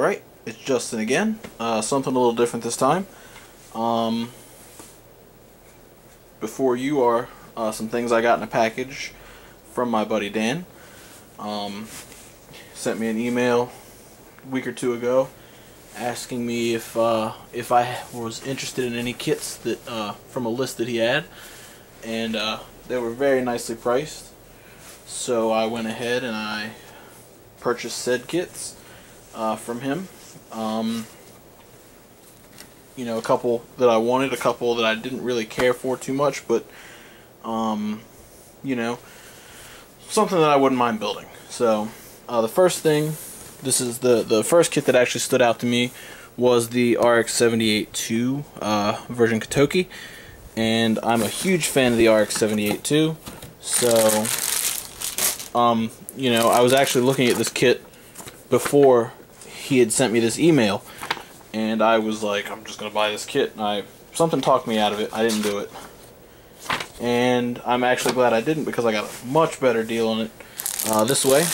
Alright, it's Justin again. Something a little different this time. Before you are some things I got in a package from my buddy Dan. Sent me an email a week or two ago asking me if I was interested in any kits that from a list that he had, and they were very nicely priced. So I went ahead and I purchased said kits from him. You know, a couple that I wanted, a couple that I didn't really care for too much, but you know, something that I wouldn't mind building. So the first thing, this is the first kit that actually stood out to me, was the RX-78-2 version Kotoki, and I'm a huge fan of the RX-78-2. So you know, I was actually looking at this kit before he had sent me this email, and I was like, I'm just gonna buy this kit, and something talked me out of it. I didn't do it, and I'm actually glad I didn't, because I got a much better deal on it this way.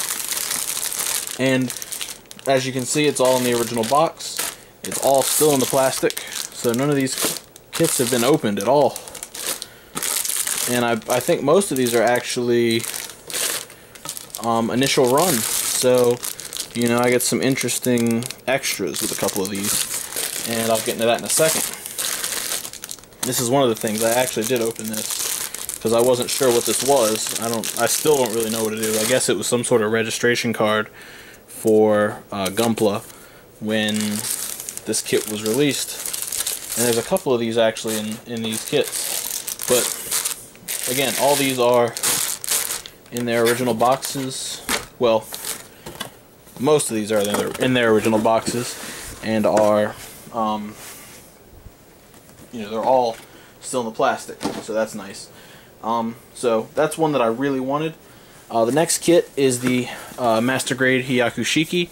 And as you can see, it's all in the original box. It's all still in the plastic, so none of these kits have been opened at all. And I think most of these are actually initial run, so you know, I get some interesting extras with a couple of these, and I'll get into that in a second. This is one of the things. I actually did open this because I wasn't sure what this was. I still don't really know what it is. I guess it was some sort of registration card for Gunpla when this kit was released. And there's a couple of these actually in these kits. But again, all these are in their original boxes. Well, most of these are in their original boxes, and are, you know, they're all still in the plastic, so that's nice. So that's one that I really wanted. The next kit is the Master Grade Hyakushiki,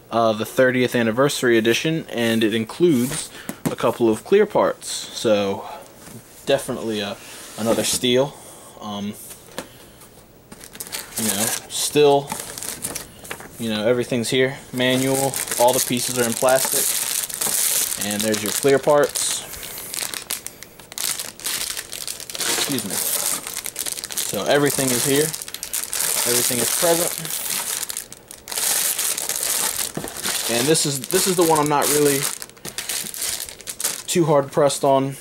the 30th anniversary edition, and it includes a couple of clear parts. So definitely another steal. You know, still, you know, everything's here. Manual, all the pieces are in plastic, and there's your clear parts. Excuse me. So everything is here. Everything is present. And this is the one I'm not really too hard pressed on.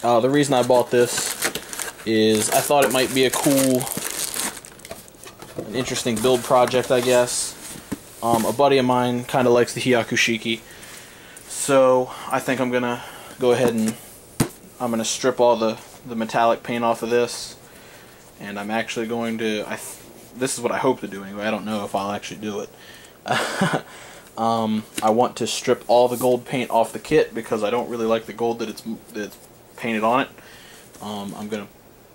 The reason I bought this is I thought it might be a cool, an interesting build project, I guess. A buddy of mine kind of likes the Hyakushiki, so I think I'm gonna go ahead and I'm gonna strip all the metallic paint off of this, and I'm actually going to, this is what I hope to do anyway. I don't know if I'll actually do it. I want to strip all the gold paint off the kit because I don't really like the gold that it's painted on it. I'm gonna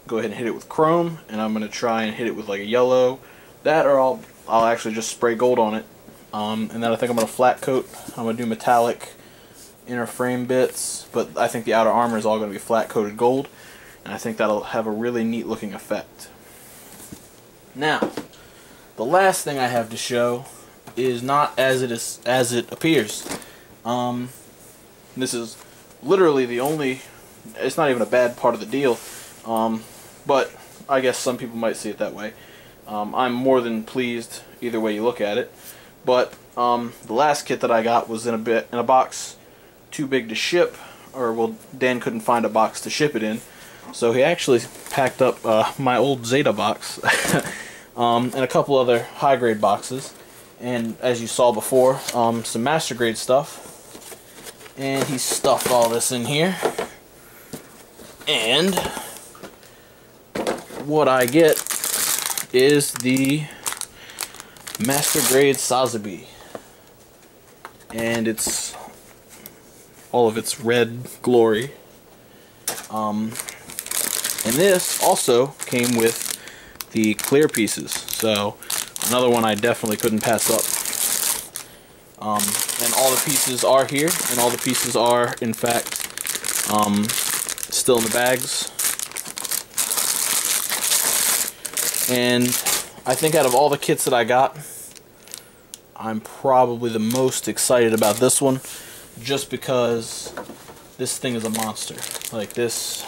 go ahead and hit it with chrome, and I'm gonna try and hit it with like a yellow. That, or I'll actually just spray gold on it, and then I think I'm gonna flat coat. I'm gonna do metallic inner frame bits, but I think the outer armor is all gonna be flat coated gold, and I think that'll have a really neat looking effect. Now, the last thing I have to show is not as it appears. This is literally the only. It's not even a bad part of the deal, but I guess some people might see it that way. I'm more than pleased either way you look at it. But the last kit that I got was in a box too big to ship, or well, Dan couldn't find a box to ship it in, so he actually packed up my old Zeta box and a couple other high grade boxes, and as you saw before, some master grade stuff, and he stuffed all this in here. And what I get is the Master Grade Sazabi, and it's all of its red glory. And this also came with the clear pieces, so another one I definitely couldn't pass up. And all the pieces are here, and all the pieces are, in fact, still in the bags. And I think out of all the kits that I got, I'm probably the most excited about this one, just because this thing is a monster. Like this,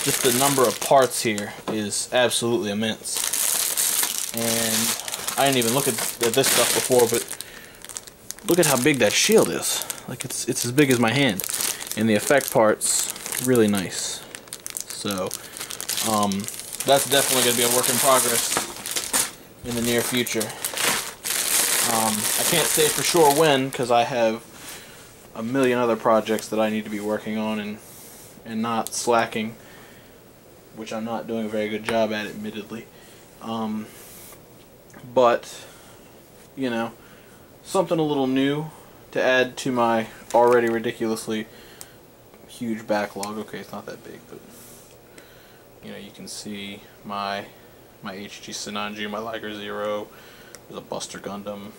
just the number of parts here is absolutely immense. And I didn't even look at this stuff before, but look at how big that shield is. Like it's as big as my hand, and the effect part's really nice. So that's definitely going to be a work in progress in the near future. I can't say for sure when, because I have a million other projects that I need to be working on and not slacking, which I'm not doing a very good job at, admittedly. But, you know, something a little new to add to my already ridiculously huge backlog. Okay, it's not that big, but you know, you can see my HG Sinanju, my Liger Zero. There's a Buster Gundam,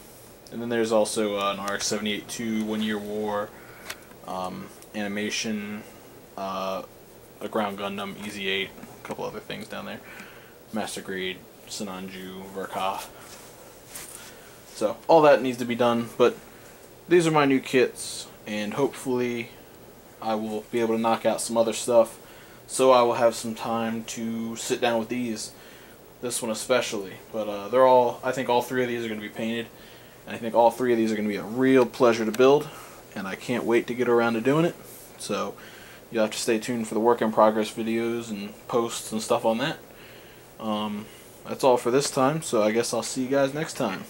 and then there's also an RX-78-2 One Year War, animation, a Ground Gundam EZ-8, a couple other things down there, Master Grade Sinanju Verka. So all that needs to be done, but these are my new kits, and hopefully I will be able to knock out some other stuff, so I will have some time to sit down with these, this one especially. But they're all, I think all three of these are going to be painted, and I think all three of these are going to be a real pleasure to build, and I can't wait to get around to doing it. So you'll have to stay tuned for the work in progress videos and posts and stuff on that. That's all for this time, so I guess I'll see you guys next time.